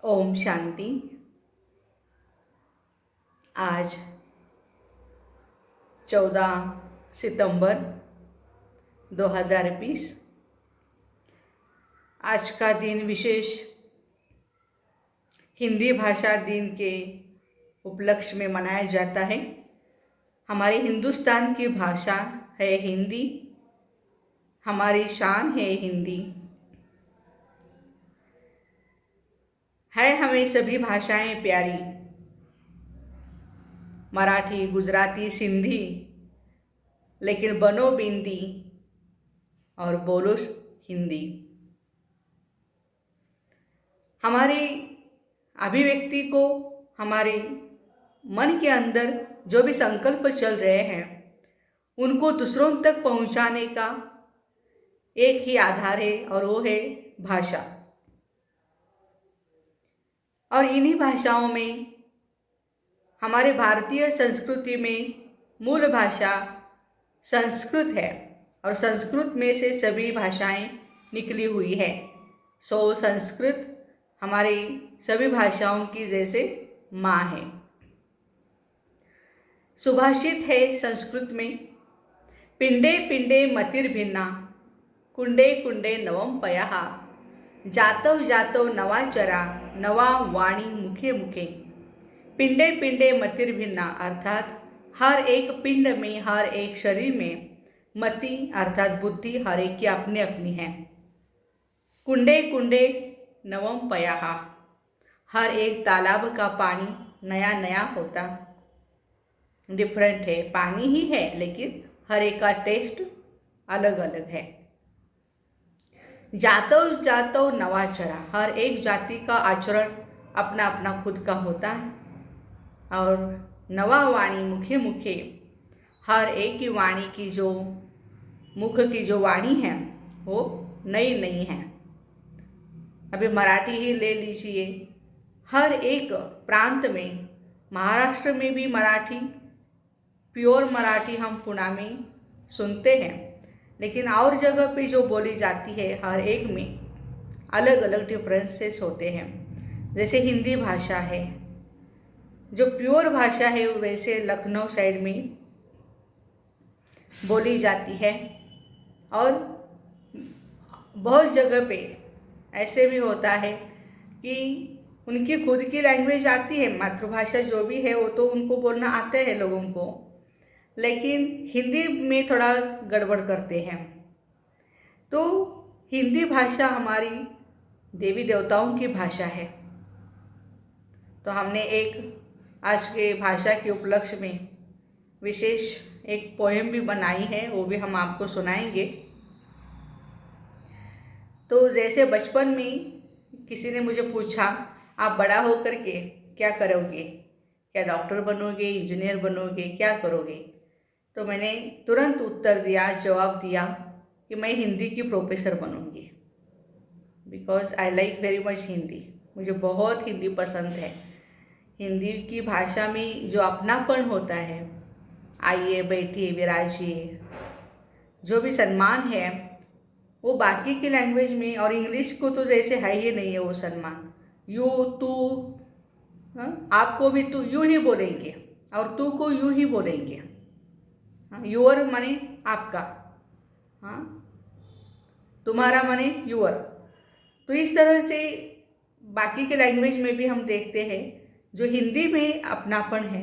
ओम शांति। आज 14 सितंबर 2020। आज का दिन विशेष हिंदी भाषा दिन के उपलक्ष्य में मनाया जाता है। हमारे हिंदुस्तान की भाषा है हिंदी, हमारी शान है हिंदी। है हमें सभी भाषाएं प्यारी, मराठी, गुजराती, सिंधी, लेकिन बनो बिंदी और बोलो हिंदी। हमारी अभिव्यक्ति को, हमारे मन के अंदर जो भी संकल्प चल रहे हैं उनको दूसरों तक पहुंचाने का एक ही आधार है और वो है भाषा। और इन्हीं भाषाओं में हमारे भारतीय संस्कृति में मूल भाषा संस्कृत है और संस्कृत में से सभी भाषाएं निकली हुई है। संस्कृत हमारी सभी भाषाओं की जैसे माँ है। सुभाषित है संस्कृत में, पिंडे पिंडे मतिर्भिन्ना, कुंडे कुंडे नवम पयः, जातव जातव नवाचरा, नवा वाणी मुखे मुखे। पिंडे पिंडे मतिर्भिन्ना अर्थात हर एक पिंड में, हर एक शरीर में मति अर्थात बुद्धि हर एक की अपनी अपनी है। कुंडे कुंडे नवम पयः, हर एक तालाब का पानी नया नया होता, डिफरेंट है, पानी ही है लेकिन हर एक का टेस्ट अलग अलग है। जातव जातव नवाचरा, हर एक जाति का आचरण अपना अपना खुद का होता है। और नवा वाणी मुखे मुखे, हर एक की वाणी की जो मुख की जो वाणी है वो नई नई है। अभी मराठी ही ले लीजिए, हर एक प्रांत में, महाराष्ट्र में भी मराठी, प्योर मराठी हम पुणे में सुनते हैं, लेकिन और जगह पे जो बोली जाती है हर एक में अलग अलग डिफरेंसेस होते हैं। जैसे हिंदी भाषा है, जो प्योर भाषा है वैसे लखनऊ साइड में बोली जाती है। और बहुत जगह पे ऐसे भी होता है कि उनकी खुद की लैंग्वेज आती है, मातृभाषा जो भी है वो तो उनको बोलना आता है लोगों को, लेकिन हिंदी में थोड़ा गड़बड़ करते हैं। तो हिंदी भाषा हमारी देवी देवताओं की भाषा है। तो हमने एक आज के भाषा के उपलक्ष्य में विशेष एक पोएम भी बनाई है, वो भी हम आपको सुनाएंगे। तो जैसे बचपन में किसी ने मुझे पूछा, आप बड़ा होकर के क्या करोगे, क्या डॉक्टर बनोगे, इंजीनियर बनोगे, क्या करोगे? तो मैंने तुरंत उत्तर दिया, जवाब दिया कि मैं हिंदी की प्रोफेसर बनूंगी, because I like very much Hindi. मुझे बहुत हिंदी पसंद है। हिंदी की भाषा में जो अपनापन होता है, आइए बैठिए विराजिए, जो भी सम्मान है वो बाकी की लैंग्वेज में, और इंग्लिश को तो जैसे है ही नहीं है वो सम्मान। यू तू, आपको भी तू यू ही बोलेंगे और तू को यू ही बोलेंगे। यूअर माने आपका, हाँ, तुम्हारा माने यूअर। तो इस तरह से बाकी के लैंग्वेज में भी हम देखते हैं जो हिंदी में अपनापन है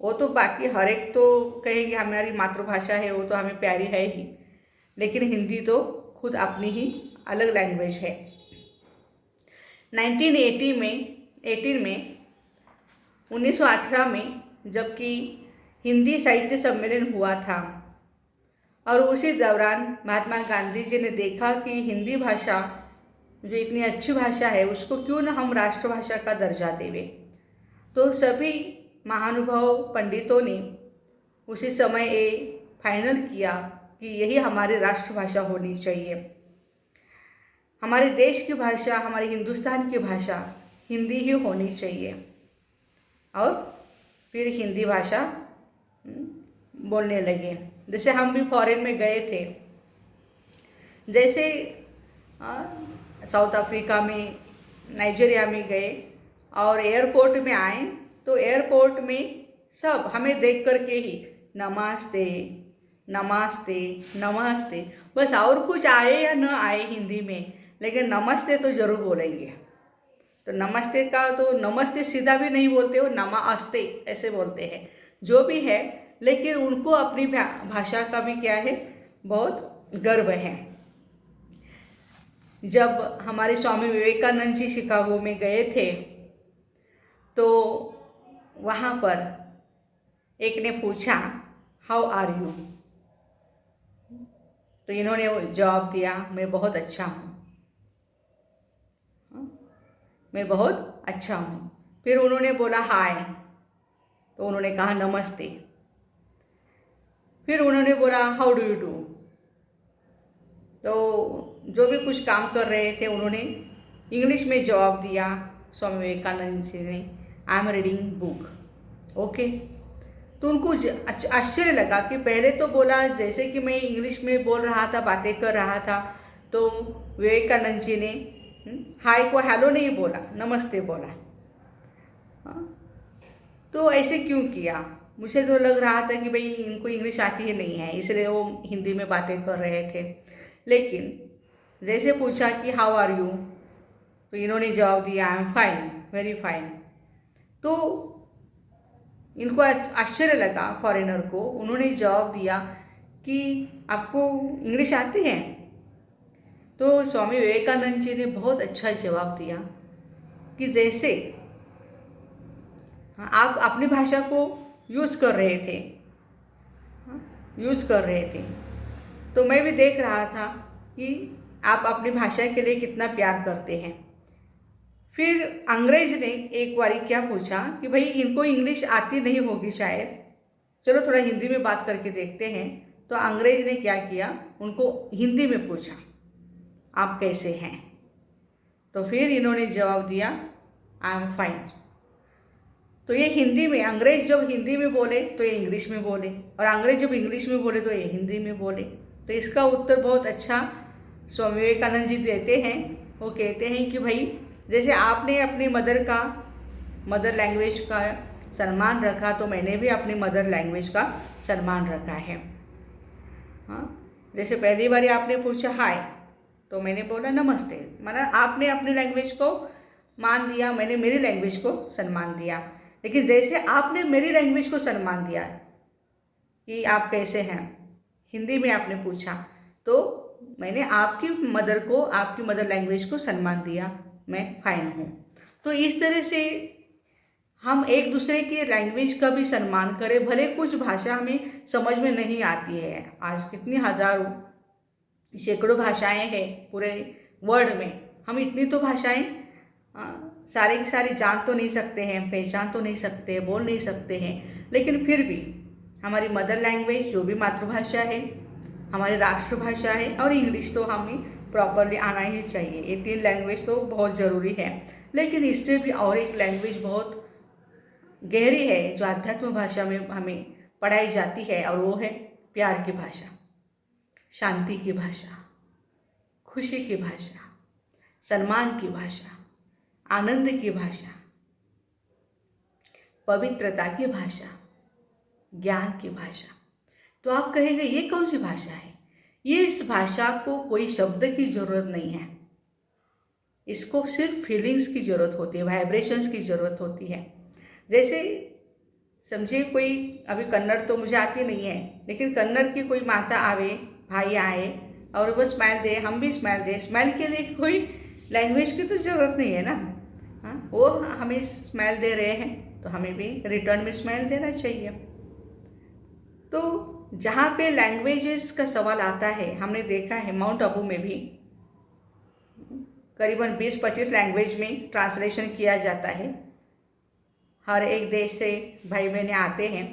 वो तो बाकी हर एक तो कहेंगे हमारी मातृभाषा है, वो तो हमें प्यारी है ही, लेकिन हिंदी तो खुद अपनी ही अलग लैंग्वेज है। 1918 में 1918 में जबकि हिंदी साहित्य सम्मेलन हुआ था, और उसी दौरान महात्मा गांधी जी ने देखा कि हिंदी भाषा जो इतनी अच्छी भाषा है उसको क्यों न हम राष्ट्रभाषा का दर्जा देवें। तो सभी महानुभाव पंडितों ने उसी समय ये फाइनल किया कि यही हमारी राष्ट्रभाषा होनी चाहिए। हमारे देश की भाषा, हमारे हिंदुस्तान की भाषा हिंदी ही होनी चाहिए। और फिर हिंदी भाषा बोलने लगे। जैसे हम भी फॉरेन में गए थे, जैसे साउथ अफ्रीका में नाइजीरिया में गए और एयरपोर्ट में आए तो एयरपोर्ट में सब हमें देख कर के ही नमस्ते नमस्ते नमस्ते, बस और कुछ आए या न आए हिंदी में, लेकिन नमस्ते तो ज़रूर बोलेंगे। तो नमस्ते का तो नमस्ते सीधा भी नहीं बोलते, वो नमस्ते ऐसे बोलते हैं, जो भी है। लेकिन उनको अपनी भाषा का भी क्या है, बहुत गर्व है। जब हमारे स्वामी विवेकानंद जी शिकागो में गए थे तो वहाँ पर एक ने पूछा हाउ आर यू, तो इन्होंने जवाब दिया मैं बहुत अच्छा हूँ, मैं बहुत अच्छा हूँ। फिर उन्होंने बोला हाय, तो उन्होंने कहा नमस्ते। फिर उन्होंने बोला हाउ डू यू डू, तो जो भी कुछ काम कर रहे थे उन्होंने इंग्लिश में जवाब दिया स्वामी विवेकानंद जी ने, I am reading book. Okay, तो उनको आश्चर्य लगा कि पहले तो बोला जैसे कि मैं इंग्लिश में बोल रहा था, बातें कर रहा था, तो विवेकानंद जी ने हाय को हेलो नहीं बोला, नमस्ते बोला। तो ऐसे क्यों किया? मुझे तो लग रहा था कि भाई इनको इंग्लिश आती ही नहीं है, इसलिए वो हिंदी में बातें कर रहे थे। लेकिन जैसे पूछा कि हाउ आर यू, तो इन्होंने जवाब दिया I am fine, very fine. तो इनको आश्चर्य लगा फॉरेनर को, उन्होंने जवाब दिया कि आपको इंग्लिश आती है? तो स्वामी विवेकानंद जी ने बहुत अच्छा जवाब दिया कि जैसे आप अपनी भाषा को यूज़ कर रहे थे, यूज़ कर रहे थे, तो मैं भी देख रहा था कि आप अपनी भाषा के लिए कितना प्यार करते हैं। फिर अंग्रेज ने एक बारी क्या पूछा कि भाई इनको इंग्लिश आती नहीं होगी शायद, चलो थोड़ा हिंदी में बात करके देखते हैं। तो अंग्रेज ने क्या किया, उनको हिंदी में पूछा आप कैसे हैं, तो फिर इन्होंने जवाब दिया आई एम फाइन। तो ये हिंदी में, अंग्रेज जब हिंदी में बोले तो ये इंग्लिश में बोले, और अंग्रेज जब इंग्लिश में बोले तो ये हिंदी में बोले। तो इसका उत्तर बहुत अच्छा स्वामी विवेकानंद जी देते हैं। वो कहते हैं कि भाई जैसे आपने अपनी मदर लैंग्वेज का सम्मान रखा, तो मैंने भी अपनी मदर लैंग्वेज का सम्मान रखा है। हाँ, जैसे पहली बार आपने पूछा हाय, तो मैंने बोला नमस्ते, माना आपने अपनी लैंग्वेज को मान दिया, मैंने मेरी लैंग्वेज को सम्मान दिया। लेकिन जैसे आपने मेरी लैंग्वेज को सम्मान दिया कि आप कैसे हैं, हिंदी में आपने पूछा, तो मैंने आपकी मदर लैंग्वेज को सम्मान दिया, मैं फाइन हूँ। तो इस तरह से हम एक दूसरे की लैंग्वेज का भी सम्मान करें, भले कुछ भाषा हमें समझ में नहीं आती है। आज कितनी हज़ारों सैकड़ों भाषाएं हैं पूरे वर्ल्ड में, हम इतनी तो भाषाएं सारी की सारी जान तो नहीं सकते हैं, पहचान तो नहीं सकते, बोल नहीं सकते हैं। लेकिन फिर भी हमारी मदर लैंग्वेज जो भी मातृभाषा है, हमारी राष्ट्रभाषा है, और इंग्लिश तो हमें प्रॉपरली आना ही चाहिए। ये 3 लैंग्वेज तो बहुत ज़रूरी है। लेकिन इससे भी और एक लैंग्वेज बहुत गहरी है जो आध्यात्म भाषा में हमें पढ़ाई जाती है, और वो है प्यार की भाषा, शांति की भाषा, खुशी की भाषा, सम्मान की भाषा, आनंद की भाषा, पवित्रता की भाषा, ज्ञान की भाषा। तो आप कहेंगे ये कौन सी भाषा है? ये इस भाषा को कोई शब्द की ज़रूरत नहीं है, इसको सिर्फ फीलिंग्स की ज़रूरत होती है, वाइब्रेशंस की ज़रूरत होती है। जैसे समझिए कोई, अभी कन्नड़ तो मुझे आती नहीं है, लेकिन कन्नड़ की कोई माता आवे, भाई आए और वो स्माइल दे, हम भी स्माइल दें, स्माइल के लिए कोई लैंग्वेज की तो ज़रूरत नहीं है ना। हाँ, वो हमें स्माइल दे रहे हैं तो हमें भी रिटर्न में स्माइल देना चाहिए। तो जहाँ पे लैंग्वेजेस का सवाल आता है, हमने देखा है माउंट आबू में भी करीबन 20-25 लैंग्वेज में ट्रांसलेशन किया जाता है। हर एक देश से भाई बहनें आते हैं,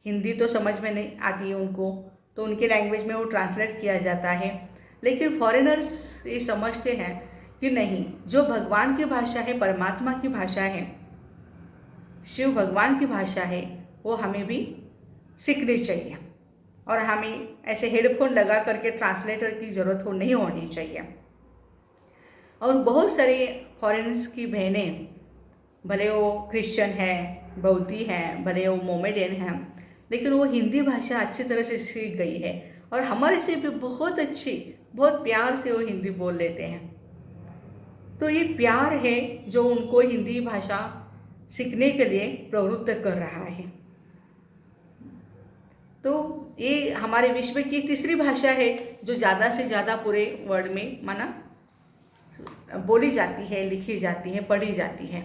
हिंदी तो समझ में नहीं आती है उनको, तो उनके लैंग्वेज में वो ट्रांसलेट किया जाता है। लेकिन फॉरेनर्स ये समझते हैं कि नहीं, जो भगवान की भाषा है, परमात्मा की भाषा है, शिव भगवान की भाषा है, वो हमें भी सीखनी चाहिए, और हमें ऐसे हेडफोन लगा करके ट्रांसलेटर की ज़रूरत नहीं होनी चाहिए। और बहुत सारे फॉरेनर्स की बहनें, भले वो क्रिश्चियन है, बौद्धि हैं, भले वो मोमेडियन हैं, लेकिन वो हिंदी भाषा अच्छी तरह से सीख गई है और हमारे से भी बहुत अच्छी, बहुत प्यार से वो हिंदी बोल लेते हैं। तो ये प्यार है जो उनको हिंदी भाषा सीखने के लिए प्रवृत्त कर रहा है। तो ये हमारे विश्व की तीसरी भाषा है जो ज़्यादा से ज़्यादा पूरे वर्ल्ड में माना बोली जाती है, लिखी जाती है, पढ़ी जाती है।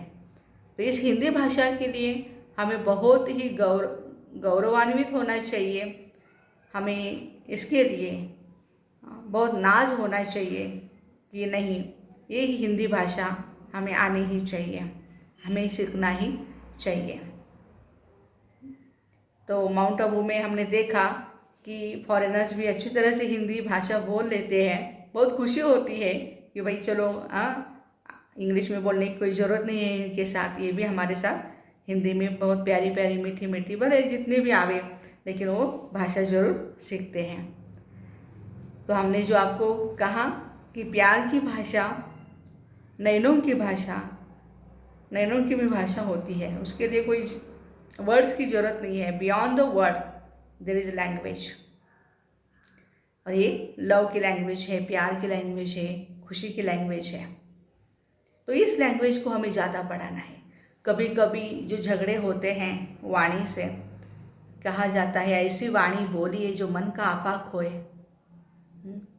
तो इस हिंदी भाषा के लिए हमें बहुत ही गौरवान्वित होना चाहिए। हमें इसके लिए बहुत नाज होना चाहिए कि नहीं, ये हिंदी भाषा हमें आनी ही चाहिए, हमें सीखना ही चाहिए। तो माउंट आबू में हमने देखा कि फॉरेनर्स भी अच्छी तरह से हिंदी भाषा बोल लेते हैं। बहुत खुशी होती है कि भाई चलो इंग्लिश में बोलने की कोई ज़रूरत नहीं है इनके साथ, ये भी हमारे साथ हिंदी में बहुत प्यारी प्यारी मीठी मीठी, भले जितनी भी आवे लेकिन वो भाषा ज़रूर सीखते हैं। तो हमने जो आपको कहा कि प्यार की भाषा नैनों की भाषा, नैनों की भी भाषा होती है, उसके लिए कोई वर्ड्स की ज़रूरत नहीं है। Beyond the word there is language. और ये लव की लैंग्वेज है, प्यार की लैंग्वेज है, खुशी की लैंग्वेज है। तो इस लैंग्वेज को हमें ज़्यादा बढ़ाना है। कभी कभी जो झगड़े होते हैं वाणी से, कहा जाता है ऐसी वाणी बोलिए जो मन का आपा खोए।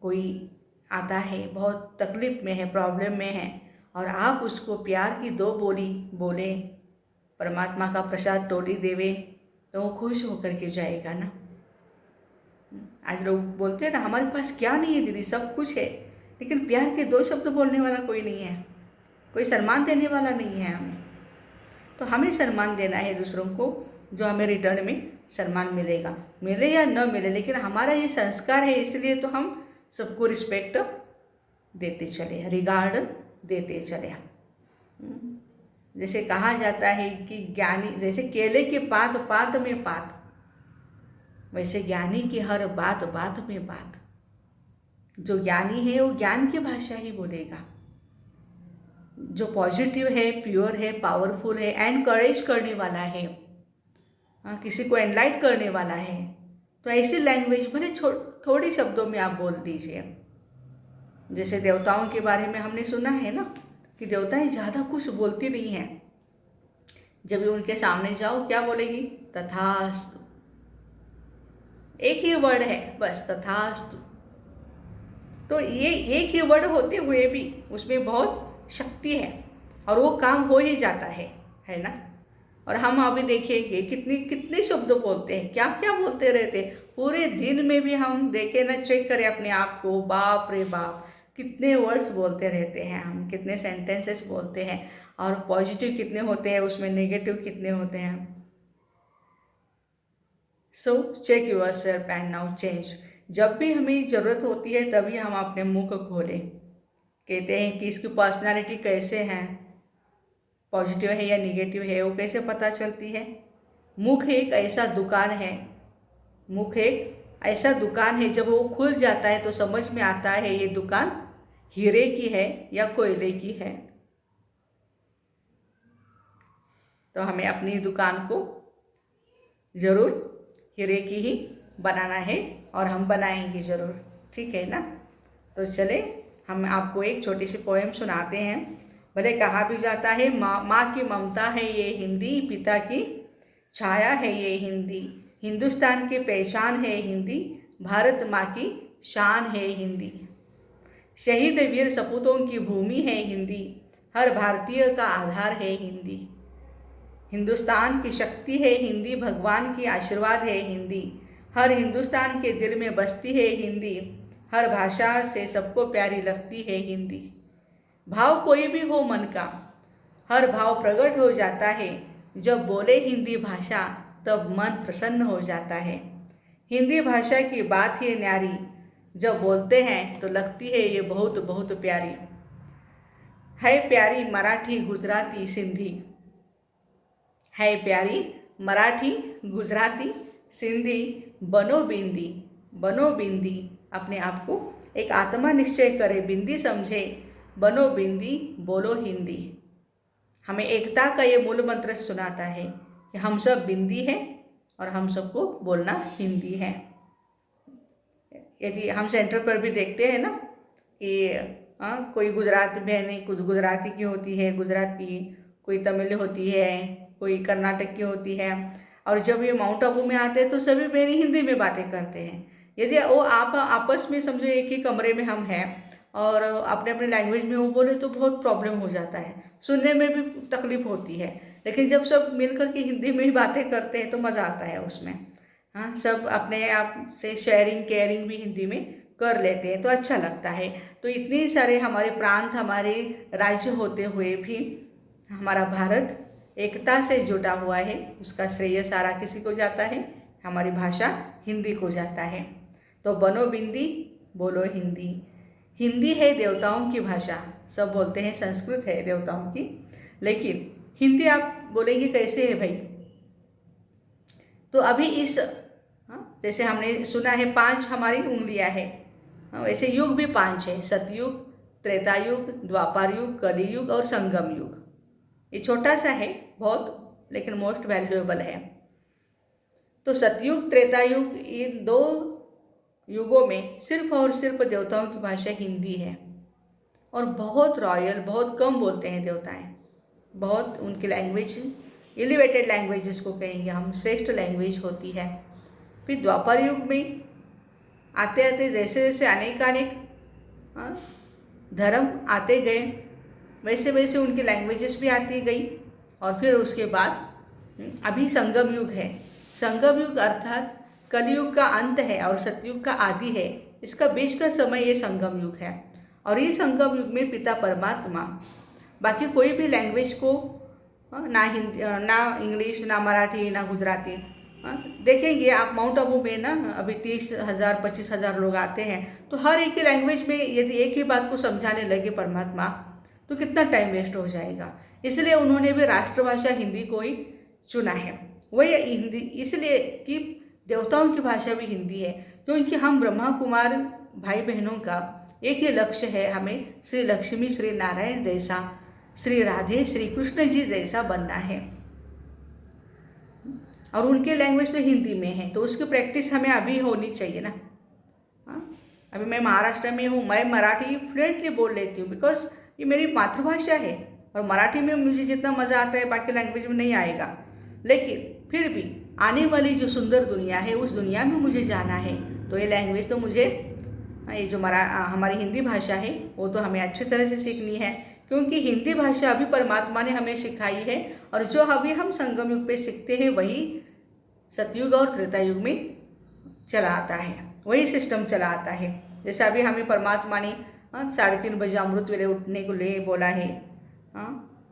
कोई आता है बहुत तकलीफ में है, प्रॉब्लम में है, और आप उसको प्यार की दो बोली बोले, परमात्मा का प्रसाद टोली देवे, तो वो खुश होकर के जाएगा ना। आज लोग बोलते हैं ना हमारे पास क्या नहीं है दीदी, सब कुछ है, लेकिन प्यार के दो शब्द बोलने वाला कोई नहीं है, कोई सम्मान देने वाला नहीं है हमें। तो हमें सम्मान देना है दूसरों को, जो हमें रिटर्न में सम्मान मिलेगा, मिले या न मिले, लेकिन हमारा ये संस्कार है, इसलिए तो हम सबको रिस्पेक्ट देते चले, रिगार्ड देते चले। जैसे कहा जाता है कि ज्ञानी, जैसे केले के पात पात में पात, वैसे ज्ञानी की हर बात बात में बात। जो ज्ञानी है वो ज्ञान की भाषा ही बोलेगा, जो पॉजिटिव है, प्योर है, पावरफुल है, एनकरेज करने वाला है, किसी को एनलाइट करने वाला है, तो ऐसी लैंग्वेज भले थोड़ी शब्दों में आप बोल दीजिए। जैसे देवताओं के बारे में हमने सुना है ना कि देवताएं ज़्यादा कुछ बोलती नहीं हैं, जब भी उनके सामने जाओ क्या बोलेगी, तथास्तु। एक ही वर्ड है बस, तथास्तु। तो ये एक ही वर्ड होते हुए भी उसमें बहुत शक्ति है और वो काम हो ही जाता है ना। और हम अभी देखेंगे कितने शब्द बोलते हैं, क्या क्या बोलते रहते हैं पूरे दिन में भी। हम देखें ना, चेक करें अपने आप को, बाप रे बाप कितने वर्ड्स बोलते रहते हैं हम, कितने सेंटेंसेस बोलते हैं, और पॉजिटिव कितने होते हैं उसमें, नेगेटिव कितने होते हैं। So check yourself and now change. जब भी हमें ज़रूरत होती है तभी हम अपने मुंह को खोलें। कहते हैं कि इसकी पर्सनालिटी कैसे है, पॉजिटिव है या निगेटिव है, वो कैसे पता चलती है। मुख एक ऐसा दुकान है, मुख एक ऐसा दुकान है, जब वो खुल जाता है तो समझ में आता है ये दुकान हीरे की है या कोयले की है। तो हमें अपनी दुकान को ज़रूर हीरे की ही बनाना है और हम बनाएंगे ज़रूर, ठीक है ना। तो चले हम आपको एक छोटी सी पोएम सुनाते हैं। भले कहा भी जाता है माँ की ममता है ये हिंदी, पिता की छाया है ये हिंदी, हिंदुस्तान की पहचान है हिंदी, भारत माँ की शान है हिंदी, शहीद वीर सपूतों की भूमि है हिंदी, हर भारतीय का आधार है हिंदी, हिंदुस्तान की शक्ति है हिंदी, भगवान की आशीर्वाद है हिंदी, हर हिंदुस्तान के दिल में बसती है हिंदी, हर भाषा से सबको प्यारी लगती है हिंदी। भाव कोई भी हो मन का, हर भाव प्रकट हो जाता है, जब बोले हिंदी भाषा तब मन प्रसन्न हो जाता है। हिंदी भाषा की बात ही न्यारी, जब बोलते हैं तो लगती है ये बहुत बहुत प्यारी। है प्यारी मराठी गुजराती सिंधी, है प्यारी मराठी गुजराती सिंधी, बनो बिंदी अपने आप को एक आत्मा निश्चय करे, बिंदी समझे, बनो बिंदी बोलो हिंदी। हमें एकता का ये मूल मंत्र सुनाता है कि हम सब बिंदी हैं और हम सबको बोलना हिंदी है। यदि हम सेंटर पर भी देखते हैं ना कि कोई गुजरात बहनें कुछ गुजराती की होती है, गुजरात की, कोई तमिल होती है, कोई कर्नाटक की होती है, और जब ये माउंट आबू में आते हैं तो सभी बहनें हिंदी में बातें करते हैं। यदि वो आप आपस में समझो एक ही कमरे में हम हैं और अपने अपने लैंग्वेज में वो बोले तो बहुत प्रॉब्लम हो जाता है, सुनने में भी तकलीफ होती है। लेकिन जब सब मिल कर के हिंदी में ही बातें करते हैं तो मज़ा आता है उसमें। हाँ, सब अपने आप से शेयरिंग केयरिंग भी हिंदी में कर लेते हैं तो अच्छा लगता है। तो इतने सारे हमारे प्रांत, हमारे राज्य होते हुए भी हमारा भारत एकता से जुड़ा हुआ है, उसका श्रेय सारा किसी को जाता है, हमारी भाषा हिंदी को जाता है। तो बनो बिंदी बोलो हिंदी। हिंदी है देवताओं की भाषा, सब बोलते हैं संस्कृत है देवताओं की, लेकिन हिंदी आप बोलेंगे कैसे है भाई? तो अभी इस जैसे हमने सुना है 5 हमारी उंगलियां हैं, वैसे युग भी 5 है, सतयुग, त्रेतायुग, द्वापर युग, कलियुग और संगम युग। ये छोटा सा है बहुत, लेकिन मोस्ट वैल्यूएबल है। तो सतयुग त्रेतायुग, इन 2 युगों में सिर्फ और सिर्फ देवताओं की भाषा हिंदी है, और बहुत रॉयल, बहुत कम बोलते हैं देवताएं, बहुत उनकी लैंग्वेज एलिवेटेड लैंग्वेज जिसको कहेंगे हम, श्रेष्ठ लैंग्वेज होती है। फिर द्वापर युग में आते आते जैसे जैसे अनेक धर्म आते गए, वैसे वैसे उनकी लैंग्वेजेस भी आती गई, और फिर उसके बाद अभी संगम युग है। संगम युग अर्थात कलयुग का अंत है और सतयुग का आदि है, इसका बीच का समय ये संगम युग है। और ये संगम युग में पिता परमात्मा बाकी कोई भी लैंग्वेज को ना हिंदी, ना इंग्लिश, ना मराठी, ना गुजराती, देखेंगे आप माउंट आबू में ना अभी 30,000 25,000 लोग आते हैं, तो हर एक की लैंग्वेज में यदि एक ही बात को समझाने लगे परमात्मा तो कितना टाइम वेस्ट हो जाएगा। इसलिए उन्होंने भी राष्ट्रभाषा हिंदी को ही चुना है। वही हिंदी इसलिए कि देवताओं की भाषा भी हिंदी है, क्योंकि हम ब्रह्मा कुमार भाई बहनों का एक ही लक्ष्य है, हमें श्री लक्ष्मी श्री नारायण जैसा, श्री राधे श्री कृष्ण जी जैसा बनना है। और उनके लैंग्वेज तो हिंदी में है, तो उसकी प्रैक्टिस हमें अभी होनी चाहिए ना। अभी मैं महाराष्ट्र में हूँ, मैं मराठी फ्लुएंटली बोल लेती हूँ, बिकॉज ये मेरी मातृभाषा है, और मराठी में मुझे जितना मज़ा आता है बाकी लैंग्वेज में नहीं आएगा। लेकिन फिर भी आने वाली जो सुंदर दुनिया है उस दुनिया में मुझे जाना है, तो ये लैंग्वेज तो मुझे, ये जो हमारी हिंदी भाषा है वो तो हमें अच्छी तरह से सीखनी है, क्योंकि हिंदी भाषा अभी परमात्मा ने हमें सिखाई है, और जो अभी हम संगम युग पे सीखते हैं वही सतयुग और त्रेता युग में चला आता है, वही सिस्टम चला आता है। जैसे अभी हमें परमात्मा ने 3:30 बजे अमृत वेले उठने को ले बोला है,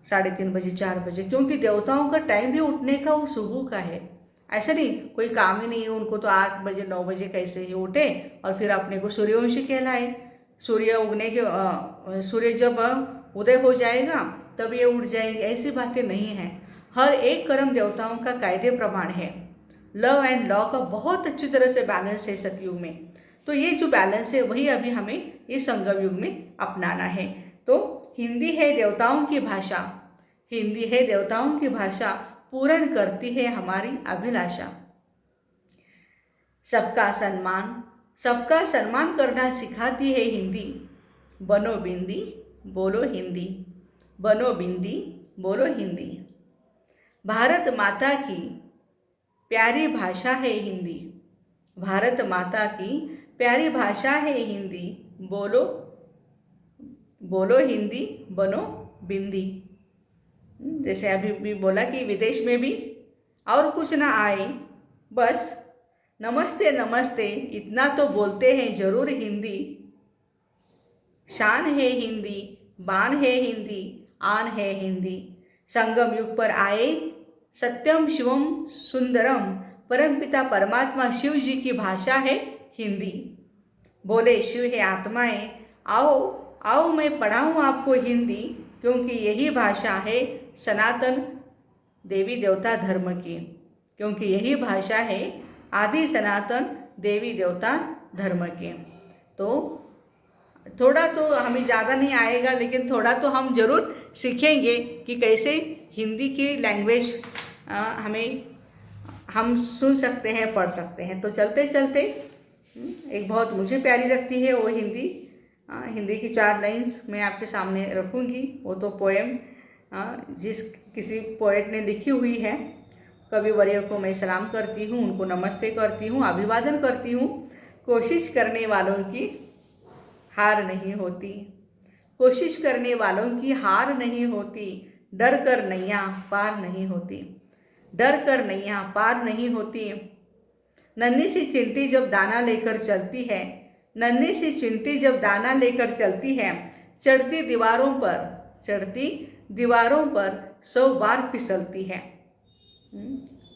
3:30 बजे 4 बजे, क्योंकि देवताओं का टाइम भी उठने का वो सुबह का है। ऐसा नहीं कोई काम ही नहीं है उनको, तो 8 बजे 9 बजे कैसे ही उठे और फिर अपने को सूर्यवंशी कहलाए। सूर्य उगने के सूर्य जब उदय हो जाएगा तब ये उठ जाएंगे, ऐसी बातें नहीं हैं। हर एक कर्म देवताओं का कायदे प्रमाण है। लव एंड लॉ का बहुत अच्छी तरह से बैलेंस है सतयुग में। तो ये जो बैलेंस है वही अभी हमें इस संगम युग में अपनाना है। तो हिंदी है देवताओं की भाषा, हिंदी है देवताओं की भाषा, पूर्ण करती है हमारी अभिलाषा। सबका सम्मान करना सिखाती है हिंदी। बनो बिंदी बोलो हिंदी, बनो बिंदी बोलो हिंदी। भारत माता की प्यारी भाषा है हिंदी, भारत माता की प्यारी भाषा है हिंदी। बोलो बोलो हिंदी, बनो बिंदी। जैसे अभी भी बोला कि विदेश में भी और कुछ ना आए, बस नमस्ते नमस्ते इतना तो बोलते हैं जरूर हिंदी। शान है हिंदी, बान है हिंदी, आन है हिंदी। संगम युग पर आए सत्यम शिवम सुंदरम, परमपिता परमात्मा शिव जी की भाषा है हिंदी। बोले शिव है आत्माएं, आओ आओ मैं पढ़ाऊँ आपको हिंदी, क्योंकि यही भाषा है सनातन देवी देवता धर्म की, क्योंकि यही भाषा है आदि सनातन देवी देवता धर्म के। तो थोड़ा तो हमें ज़्यादा नहीं आएगा, लेकिन थोड़ा तो हम ज़रूर सीखेंगे कि कैसे हिंदी की लैंग्वेज हम सुन सकते हैं, पढ़ सकते हैं। तो चलते चलते एक बहुत मुझे प्यारी लगती है वो हिंदी, हिंदी की 4 लाइन्स मैं आपके सामने रखूँगी। वो तो पोएम जिस किसी पोएट ने लिखी हुई है। कवि वर्य को मैं सलाम करती हूँ, उनको नमस्ते करती हूँ, अभिवादन करती हूँ। कोशिश करने वालों की हार नहीं होती, कोशिश करने वालों की हार नहीं होती, डर कर नैया पार नहीं होती, डर कर नैया पार नहीं होती। नन्ही सी चिंटी जब दाना लेकर चलती है, नन्ही सी चिंटी जब दाना लेकर चलती है, चढ़ती दीवारों पर, चढ़ती दीवारों पर 100 बार फिसलती है,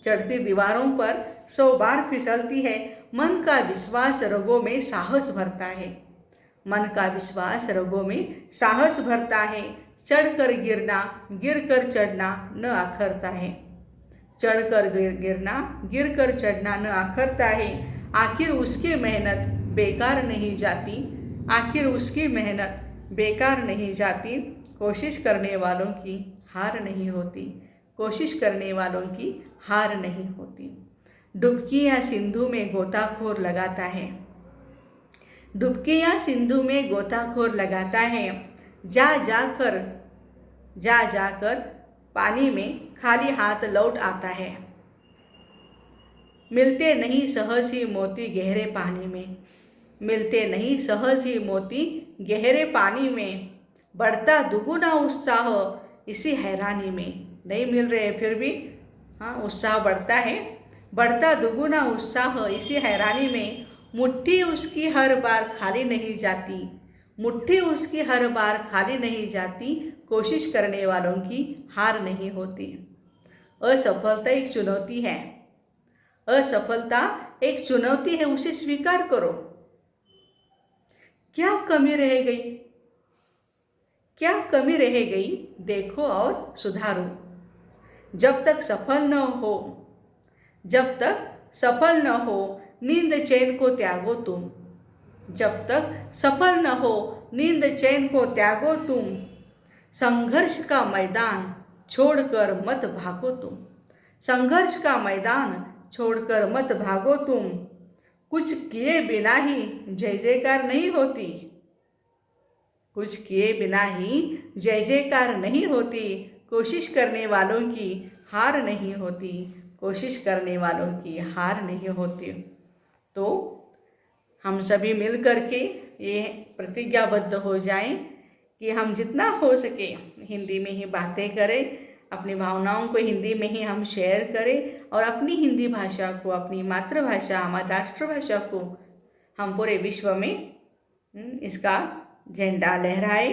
चढ़ती दीवारों पर 100 बार फिसलती है। मन का विश्वास रगों में साहस भरता है, मन का विश्वास रगों में साहस भरता है। चढ़कर गिरना गिर कर चढ़ना न आखरता है, चढ़कर गिरना गिर कर चढ़ना न आखरता है। आखिर उसकी मेहनत बेकार नहीं जाती, आखिर उसकी मेहनत बेकार नहीं जाती। कोशिश करने वालों की हार नहीं होती, कोशिश करने वालों की हार नहीं होती। डुबकियाँ सिंधु में गोताखोर लगाता है, डुबकियाँ सिंधु में गोताखोर लगाता है। जा जाकर पानी में खाली हाथ लौट आता है। मिलते नहीं सहज ही मोती गहरे पानी में, मिलते नहीं सहज ही मोती गहरे पानी में। बढ़ता दुगुना उत्साह इसी हैरानी में, नहीं मिल रहे फिर भी उत्साह बढ़ता है। बढ़ता दुगुना उत्साह इसी हैरानी में। मुट्ठी उसकी हर बार खाली नहीं जाती, मुट्ठी उसकी हर बार खाली नहीं जाती। कोशिश करने वालों की हार नहीं होती। असफलता एक चुनौती है, असफलता एक चुनौती है, उसे स्वीकार करो। क्या कमी रह गई, क्या कमी रह गई, देखो और सुधारो। जब तक सफल न हो, जब तक सफल न हो, नींद चैन को त्यागो तुम, जब तक सफल न हो, नींद चैन को त्यागो तुम। संघर्ष का मैदान छोड़कर मत भागो तुम, संघर्ष का मैदान छोड़कर मत भागो तुम। कुछ किए बिना ही जय जयकार नहीं होती, कुछ किए बिना ही जय जयकार नहीं होती। कोशिश करने वालों की हार नहीं होती, कोशिश करने वालों की हार नहीं होती। तो हम सभी मिल करके ये प्रतिज्ञाबद्ध हो जाएं कि हम जितना हो सके हिंदी में ही बातें करें, अपनी भावनाओं को हिंदी में ही हम शेयर करें और अपनी हिंदी भाषा को, अपनी मातृभाषा, हमारी राष्ट्रभाषा को हम पूरे विश्व में इसका झंडा लहराए।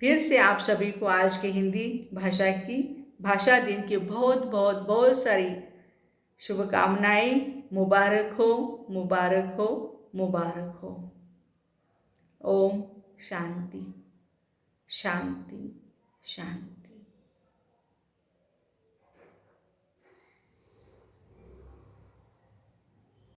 फिर से आप सभी को आज के हिंदी भाषा दिन की बहुत बहुत बहुत सारी शुभकामनाएं। मुबारक हो, मुबारक हो, मुबारक हो। ओम शांति शांति शांति।